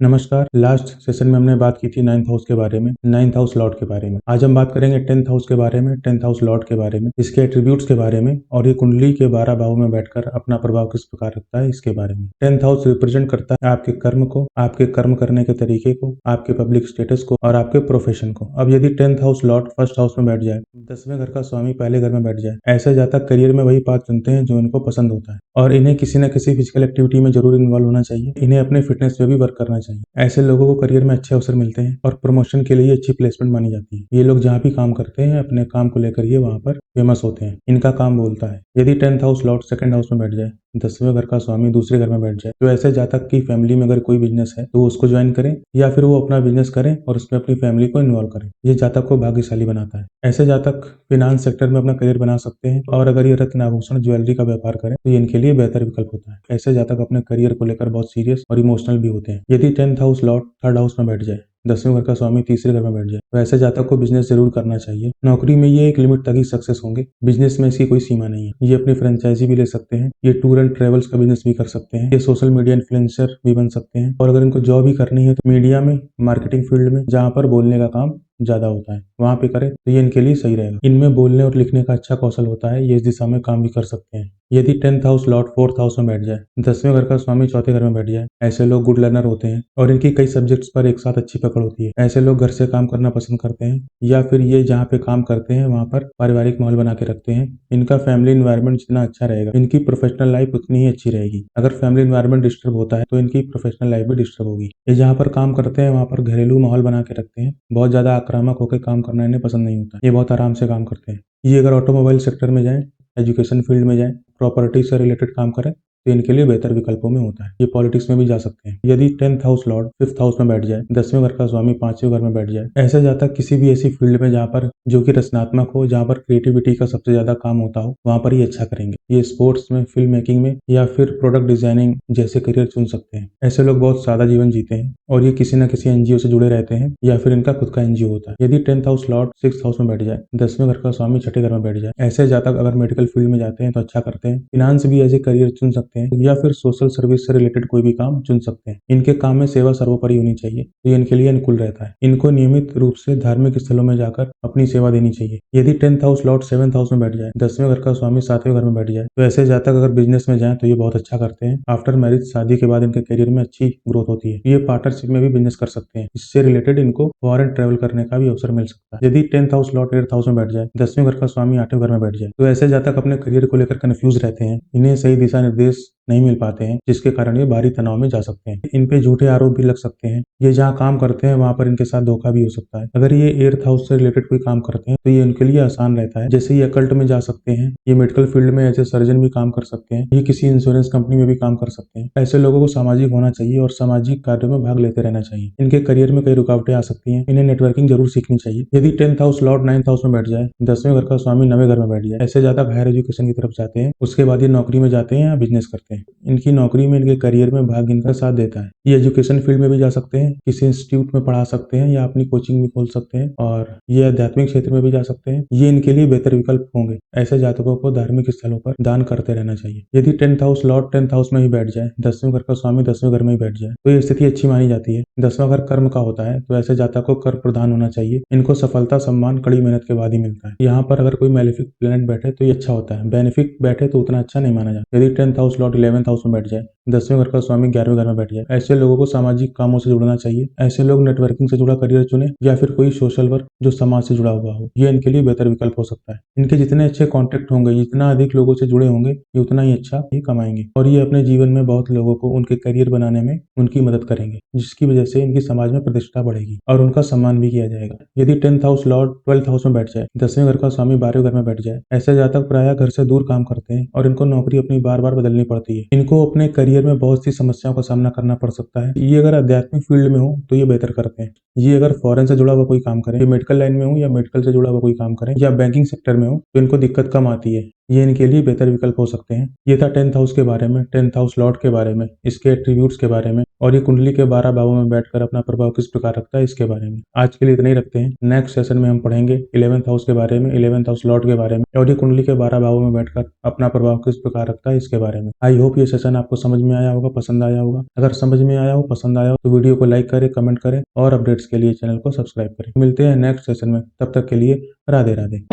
नमस्कार। Last session में हमने बात की थी नाइन्थ हाउस के बारे में, नाइन्थ हाउस लॉर्ड के बारे में। आज हम बात करेंगे टेंथ हाउस के बारे में, टेंथ हाउस लॉर्ड के बारे में, इसके एट्रीब्यूट्स के बारे में और ये कुंडली के 12 भावों में बैठकर अपना प्रभाव किस प्रकार रखता है इसके बारे में। टेंथ हाउस रिप्रेजेंट करता है आपके कर्म को, आपके कर्म करने के तरीके को, आपके पब्लिक स्टेटस को और आपके प्रोफेशन को। अब यदि tenth house Lord first house में बैठ जाए, 10वें घर का स्वामी पहले घर में बैठ जाए, ऐसे जातक करियर में वही पाथ चुनते हैं जो इनको पसंद होता है और इन्हें किसी न किसी फिजिकल एक्टिविटी में जरूर इन्वॉल्व होना चाहिए। इन्हें अपने फिटनेस पे भी वर्क करना चाहिए। ऐसे लोगों को करियर में अच्छे अवसर मिलते हैं और प्रमोशन के लिए अच्छी प्लेसमेंट मानी जाती है। ये लोग जहाँ भी काम करते हैं अपने काम को लेकर ये वहाँ पर फेमस होते हैं। इनका काम बोलता है। यदि tenth house Lord second house में बैठ जाए, 10वें घर का स्वामी दूसरे घर में बैठ जाए, तो ऐसे जातक की फैमिली में अगर कोई बिजनेस है तो वो उसको ज्वाइन करें या फिर वो अपना बिजनेस करें और उसमें अपनी फैमिली को इन्वॉल्व करें। ये जातक को भाग्यशाली बनाता है। ऐसे जातक फिनांस सेक्टर में अपना करियर बना सकते हैं और अगर ये रत्न आभूषण ज्वेलरी का व्यापार करें तो ये इनके लिए बेहतर विकल्प होता है। ऐसे जातक अपने करियर को लेकर बहुत सीरियस और इमोशनल भी होते हैं। यदि tenth house Lord third house में बैठ जाए, 10वें घर का स्वामी तीसरे घर में बैठ जाए, तो ऐसे जातक को बिजनेस जरूर करना चाहिए। नौकरी में ये एक लिमिट तक ही सक्सेस होंगे, बिजनेस में इसकी कोई सीमा नहीं है। ये अपनी फ्रेंचाइजी भी ले सकते हैं, ये टूर एंड ट्रेवल्स का बिजनेस भी कर सकते हैं, ये सोशल मीडिया इन्फ्लुएंसर भी बन सकते हैं और अगर इनको जॉब ही करनी है तो मीडिया में, मार्केटिंग फील्ड में, जहाँ पर बोलने का काम ज्यादा होता है वहां पे करें तो ये इनके लिए सही रहेगा। इनमें बोलने और लिखने का अच्छा कौशल होता है, ये इस दिशा में काम भी कर सकते हैं। यदि tenth house Lord fourth house में बैठ जाए, 10वें घर का स्वामी चौथे घर में बैठ जाए, ऐसे लोग गुड लर्नर होते हैं और इनकी कई सब्जेक्ट्स पर एक साथ अच्छी पकड़ होती है। ऐसे लोग घर से काम करना पसंद करते हैं या फिर ये जहाँ पे काम करते हैं वहां पर पारिवारिक माहौल बना के रखते हैं। इनका फैमिली इन्वायरमेंट जितना अच्छा रहेगा इनकी प्रोफेशनल लाइफ उतनी ही अच्छी रहेगी। अगर फैमिली इन्वायरमेंट डिस्टर्ब होता है तो इनकी प्रोफेशनल लाइफ भी डिस्टर्ब होगी। ये जहाँ पर काम करते हैं वहां पर घरेलू माहौल बना के रखते हैं। बहुत ज्यादा आक्रामक होकर काम करना इन्हें पसंद नहीं होता। ये बहुत आराम से काम करते हैं। ये अगर ऑटोमोबाइल सेक्टर में जाए, एजुकेशन फील्ड में जाए, प्रॉपर्टी से रिलेटेड काम करें तो इनके लिए बेहतर विकल्पों में होता है। ये पॉलिटिक्स में भी जा सकते हैं। यदि tenth house Lord fifth house में बैठ जाए, 10वें घर का स्वामी 5वें घर में बैठ जाए, ऐसे जातक किसी भी ऐसी फील्ड में जहाँ पर जो कि रचनात्मक हो, जहाँ पर क्रिएटिविटी का सबसे ज्यादा काम होता हो, वहां पर ही अच्छा करेंगे। ये स्पोर्ट्स में, फिल्म मेकिंग में या फिर प्रोडक्ट डिजाइनिंग जैसे करियर चुन सकते हैं। ऐसे लोग बहुत सादा जीवन जीते हैं और ये किसी न किसी एनजीओ से जुड़े रहते हैं या फिर इनका खुद का एनजीओ होता है। यदि tenth house Lord sixth house में बैठ जाए, 10वें घर का स्वामी छठे घर में बैठ जाए, ऐसे जातक अगर मेडिकल फील्ड में जाते हैं तो अच्छा करते हैं। फिनांस भी एज ए करियर चुन सकते हैं या फिर सोशल सर्विस से रिलेटेड कोई भी काम चुन सकते हैं। इनके काम में सेवा सर्वोपरि होनी चाहिए तो ये इनके लिए अनुकूल रहता है। इनको नियमित रूप से धार्मिक स्थलों में जाकर अपनी सेवा देनी चाहिए। यदि tenth house Lord seventh house में बैठ जाए, 10वें घर का स्वामी 7वें घर में बैठ जाए, तो ऐसे जातक अगर बिजनेस में जाए तो ये बहुत अच्छा करते हैं। आफ्टर मैरिज, शादी के बाद इनके करियर में अच्छी ग्रोथ होती है। ये पार्टनरशिप में भी बिजनेस कर सकते हैं। इससे रिलेटेड इनको फॉरेन ट्रेवल करने का भी अवसर मिल सकता है। यदि tenth house Lord eighth house में बैठ जाए, 10वें घर का स्वामी 8वें घर में बैठ जाए, तो ऐसे जातक अपने करियर को लेकर कंफ्यूज रहते हैं। इन्हें सही दिशा निर्देश नहीं मिल पाते हैं, जिसके कारण ये भारी तनाव में जा सकते हैं। इन पे झूठे आरोप भी लग सकते हैं। ये जहाँ काम करते हैं वहां पर इनके साथ धोखा भी हो सकता है। अगर ये एट्थ हाउस से रिलेटेड कोई काम करते हैं तो ये उनके लिए आसान रहता है। जैसे ये अकल्ट में जा सकते हैं, ये मेडिकल फील्ड में एज ए सर्जन भी काम कर सकते हैं, ये किसी इंश्योरेंस कंपनी में भी काम कर सकते हैं। ऐसे लोगों को सामाजिक होना चाहिए और सामाजिक कार्यों में भाग लेते रहना चाहिए। इनके करियर में कई रुकावटें आ सकती हैं, इन्हें नेटवर्किंग जरूर सीखनी चाहिए। यदि tenth house Lord ninth house में बैठ जाए, 10वें घर का स्वामी 9वें घर में बैठ जाए, ऐसे ज्यादा हायर एजुकेशन की तरफ जाते हैं। उसके बाद ये नौकरी में जाते हैं या बिजनेस करते हैं। इनकी नौकरी में, इनके करियर में भाग्य इनका साथ देता है। ये एजुकेशन फील्ड में भी जा सकते हैं, किसी इंस्टीट्यूट में पढ़ा सकते हैं या अपनी कोचिंग भी खोल सकते हैं और ये आध्यात्मिक क्षेत्र में भी जा सकते हैं। ये इनके लिए बेहतर विकल्प होंगे। ऐसे जातकों को धार्मिक स्थलों पर दान करते रहना चाहिए। यदि tenth house Lord tenth house में ही बैठ जाए, 10वें घर का स्वामी 10वें घर में ही बैठ जाए, तो ये स्थिति अच्छी मानी जाती है। 10वां घर कर्म का होता है तो ऐसे जातक को कर्म प्रधान होना चाहिए। इनको सफलता, सम्मान कड़ी मेहनत के बाद ही मिलता है। यहाँ पर अगर कोई मैलेफिक प्लेनेट बैठे तो ये अच्छा होता है, बेनिफिक बैठे तो उतना अच्छा नहीं माना जाता। यदि tenth house Lord 11th house में बैठ जाए, 10वें घर का स्वामी 11वें घर में बैठ जाए, ऐसे लोगों को सामाजिक कामों से जुड़ना चाहिए। ऐसे लोग नेटवर्किंग से जुड़ा करियर चुने या फिर कोई सोशल वर्क जो समाज से जुड़ा हुआ हो, ये इनके लिए बेहतर विकल्प हो सकता है। इनके जितने अच्छे कॉन्टेक्ट होंगे, जितना अधिक लोगों से जुड़े होंगे, ये उतना ही अच्छा ही कमाएंगे और ये अपने जीवन में बहुत लोगों को उनके करियर बनाने में उनकी मदद करेंगे, जिसकी वजह से इनकी समाज में प्रतिष्ठा बढ़ेगी और उनका सम्मान भी किया जाएगा। यदि tenth house Lord 12th house में बैठ जाए, 10वें घर का स्वामी 12वें घर में बैठ जाए, ऐसे जातक प्रायः घर से दूर काम करते हैं और इनको नौकरी अपनी बार बार बदलनी पड़ती है। इनको अपने करियर में बहुत सी समस्याओं का सामना करना पड़ सकता है। ये अगर आध्यात्मिक फील्ड में हो तो ये बेहतर करते हैं। ये अगर फॉरेन से जुड़ा हुआ कोई काम करें, ये मेडिकल लाइन में हो या मेडिकल से जुड़ा हुआ कोई काम करें या बैंकिंग सेक्टर में हो, तो इनको दिक्कत कम आती है। ये इनके लिए बेहतर विकल्प हो सकते हैं। ये था 10th हाउस के बारे में, 10th हाउस लॉर्ड के बारे में, इसके एट्रीब्यूट्स के बारे में और ये कुंडली के 12 भावों में बैठकर अपना प्रभाव किस प्रकार रखता है इसके बारे में। आज के लिए इतना ही रखते हैं। नेक्स्ट सेशन में हम पढ़ेंगे 11th हाउस के बारे में, 11th हाउस लॉर्ड के बारे में और ये कुंडली के 12 भावों में बैठकर अपना प्रभाव किस प्रकार रखता है इसके बारे में। आई होप ये सेशन आपको समझ में आया होगा, पसंद आया होगा। अगर समझ में आया हो, पसंद आया हो तो वीडियो को लाइक करें, कमेंट करें और अपडेट्स के लिए चैनल को सब्सक्राइब करें। मिलते हैं नेक्स्ट सेशन में, तब तक के लिए राधे राधे।